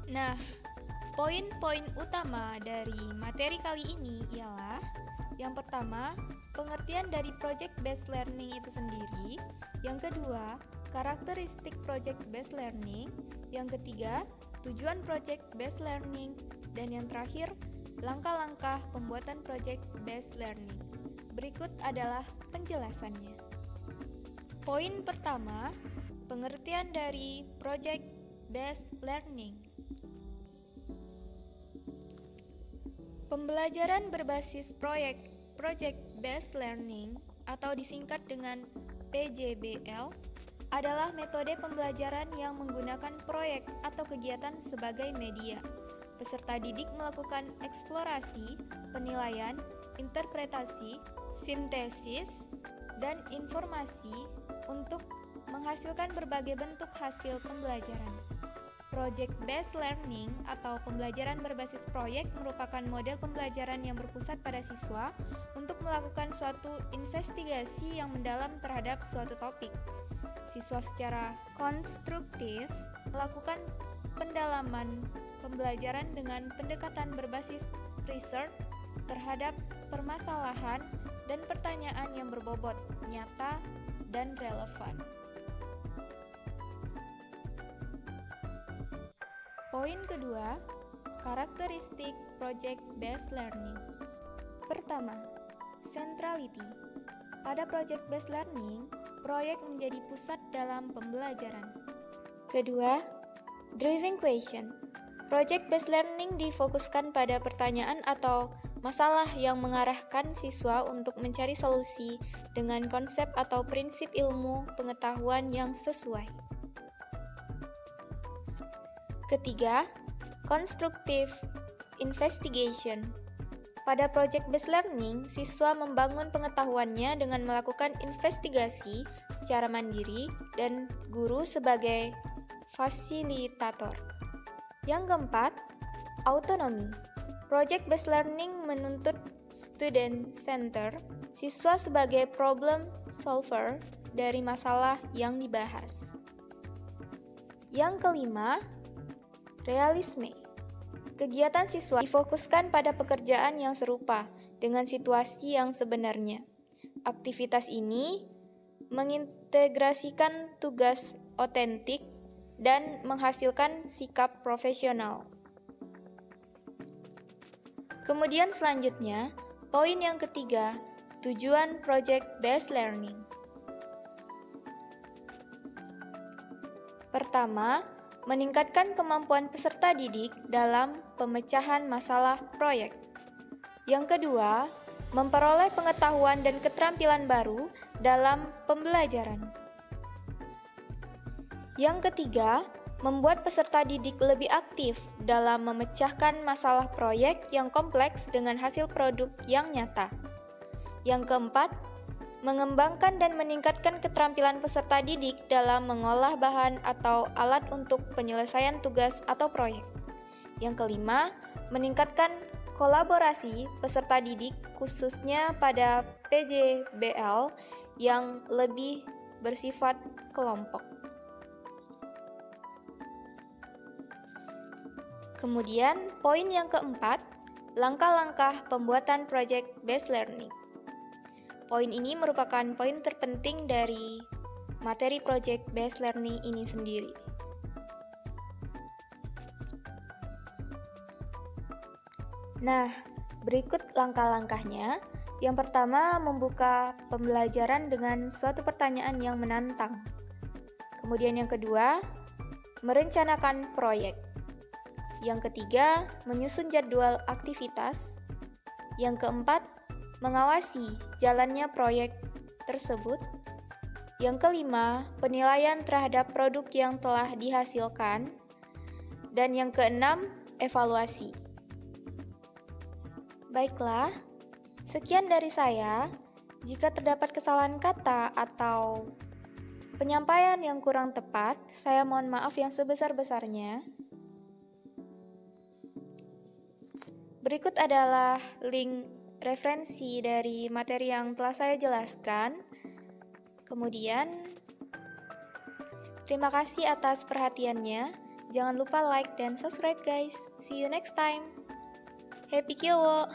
Nah, poin-poin utama dari materi kali ini ialah yang pertama, pengertian dari project based learning itu sendiri. Yang kedua, karakteristik project based learning. Yang ketiga, tujuan project based learning. Dan yang terakhir, langkah-langkah pembuatan project based learning. Berikut adalah penjelasannya. Poin pertama, pengertian dari project based learning. Pembelajaran berbasis proyek project based learning atau disingkat dengan PJBL adalah metode pembelajaran yang menggunakan proyek atau kegiatan sebagai media. Peserta didik melakukan eksplorasi, penilaian, interpretasi, sintesis, dan informasi untuk menghasilkan berbagai bentuk hasil pembelajaran. Project based learning atau pembelajaran berbasis proyek merupakan model pembelajaran yang berpusat pada siswa untuk melakukan suatu investigasi yang mendalam terhadap suatu topik. Siswa secara konstruktif melakukan pendalaman pembelajaran dengan pendekatan berbasis research terhadap permasalahan dan pertanyaan yang berbobot, nyata, dan relevan. Poin kedua, karakteristik project based learning. Pertama, centrality. Pada project based learning, proyek menjadi pusat dalam pembelajaran. Kedua, driving question. Project based learning difokuskan pada pertanyaan atau masalah yang mengarahkan siswa untuk mencari solusi dengan konsep atau prinsip ilmu pengetahuan yang sesuai. Ketiga, constructive investigation. Pada project based learning, siswa membangun pengetahuannya dengan melakukan investigasi secara mandiri dan guru sebagai fasilitator. Yang keempat, autonomi. Project based learning menuntut student center, siswa sebagai problem solver dari masalah yang dibahas. Yang kelima, realisme. Kegiatan siswa difokuskan pada pekerjaan yang serupa dengan situasi yang sebenarnya. Aktivitas ini mengintegrasikan tugas otentik dan menghasilkan sikap profesional. Kemudian selanjutnya, poin yang ketiga, tujuan project based learning. Pertama, meningkatkan kemampuan peserta didik dalam pemecahan masalah proyek. Yang kedua, memperoleh pengetahuan dan keterampilan baru dalam pembelajaran. Yang ketiga, membuat peserta didik lebih aktif dalam memecahkan masalah proyek yang kompleks dengan hasil produk yang nyata. Yang keempat, mengembangkan dan meningkatkan keterampilan peserta didik dalam mengolah bahan atau alat untuk penyelesaian tugas atau proyek. Yang kelima, meningkatkan kolaborasi peserta didik khususnya pada PJBL yang lebih bersifat kelompok. Kemudian, poin yang keempat, langkah-langkah pembuatan project based learning. Poin ini merupakan poin terpenting dari materi project based learning ini sendiri. Nah, berikut langkah-langkahnya. Yang pertama, membuka pembelajaran dengan suatu pertanyaan yang menantang. Kemudian yang kedua, merencanakan proyek. Yang ketiga, menyusun jadwal aktivitas. Yang keempat, mengawasi jalannya proyek tersebut. Yang kelima, penilaian terhadap produk yang telah dihasilkan. Dan yang keenam, evaluasi. Baiklah, sekian dari saya. Jika terdapat kesalahan kata atau penyampaian yang kurang tepat, saya mohon maaf yang sebesar-besarnya. Berikut adalah link referensi dari materi yang telah saya jelaskan. Kemudian, terima kasih atas perhatiannya. Jangan lupa like dan subscribe guys. See you next time. Happy Kyowo!